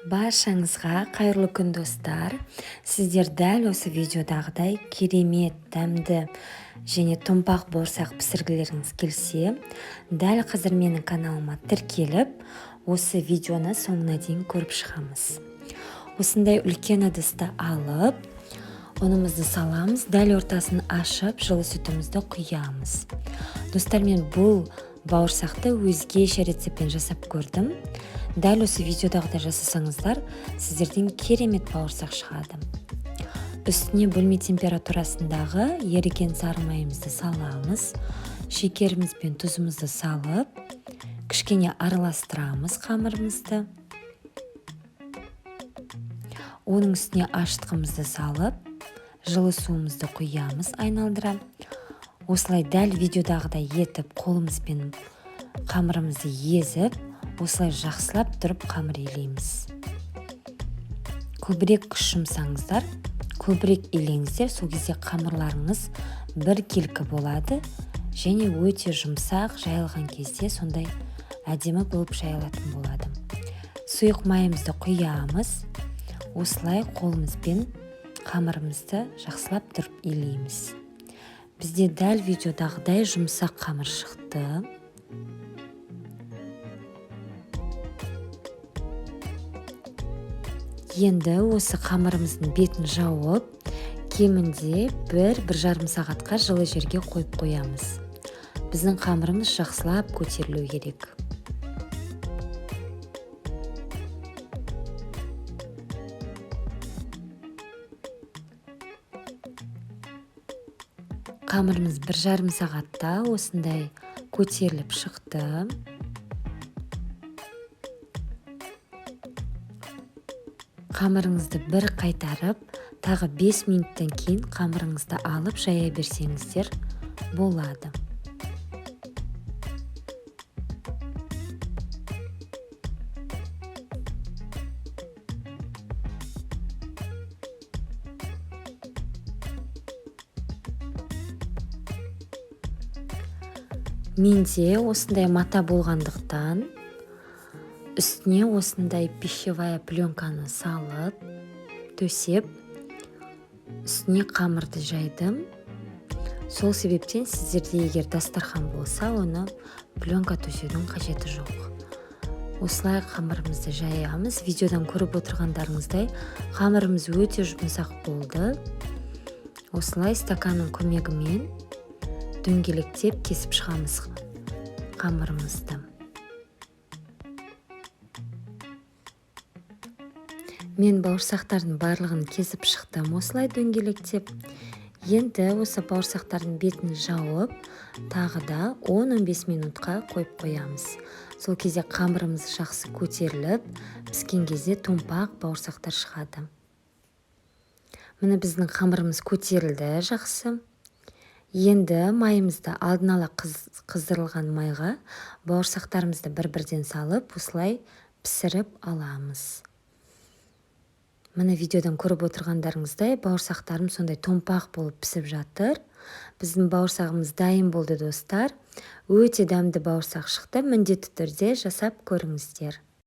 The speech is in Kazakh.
Баршаңызға қайырлы күн достар. Сіздер дәл осы видеодағыдай керемет, дәмді және томпақ бауырсақ пісіргілеріңіз келсе, дәл қазір менің каналыма тіркеліп, осы видеоны соңына дейін көріп шығамыз. Осындай үлкен ыдысты алып, ұнымызды саламыз, дәл ортасын ашып, жылы сүтімізді құямыз. Достар, мен бұл бауырсақты өзгеше рецептпен жасап көрдім. Дәл осы видеодағыдай жасасаңыздар, сіздерден керемет бауырсақ шығады. Үстіне бөлме температурасындағы еріген сары майымызды саламыз. Шекеріміз бен тұзымызды салып, кішкене араластырамыз қамырымызды. Оның үстіне ашытқымызды салып, жылы суымызды құямыз айналдыра. Осылай дәл видеодағыдай етіп, қолымызбен қамырымызды езіп, осылай жақсылап тұрып қамыр илейміз. Көбірек күш жұмсаңыздар, көбірек илеңіздер, сол кезде қамырларыңыз бір келкі болады және өте жұмсақ жайылған кезде сондай әдемі болып жайылатын болады. Сұйық майымызды құямыз, осылай қолымызбен қамырымызды жақсылап тұрып илейміз. Бізде дәл видеодағыдай жұмсақ қамыр шықты. Енді осы қамырымыздың бетін жауып, кемінде 1-1,5 сағатқа жылы жерге қойып қоямыз. Біздің қамырымыз жақсылап көтерілу керек. Қамырымыз 1,5 сағатта осындай көтеріліп шықты. Қамырыңызды бір қайтарып, тағы 5 минуттан кейін қамырыңызды алып жая берсеңіздер болады. Менде осындай мата болғандықтан, үстіне осындай пищевая пленканы салып, төсеп, үстіне қамырды жайдым. Сол себептен сіздерде егер дастархан болса, оны пленка төсеудің қажеті жоқ. Осылай қамырымызды жаямыз. Видеодан көріп отырғандарыңыздай, қамырымыз өте жұмсақ болды. Осылай стаканның көмегімен дөңгелектеп кесіп шығамыз қамырымызды. Мен бауырсақтардың барлығын кесіп шықтым, осылай дөңгелектеп. Енді осы бауырсақтардың бетін жауып, тағы да 10-15 минутқа қойып қоямыз. Сол кезде қамырымыз жақсы көтеріліп, піскен кезде томпақ бауырсақтар шығады. Міне біздің қамырымыз көтерілді жақсы. Енді майымызды алдын ала қыздырылған майға бауырсақтарымызды бір-бірден салып, осылай пісіріп аламыз. Міне видеодан көріп отырғандарыңыздай, бауырсақтарым сондай томпақ болып пісіп жатыр. Біздің бауырсағымыз дайын болды достар. Өте дәмді бауырсақ шықты. Міндетті түрде жасап көріңіздер.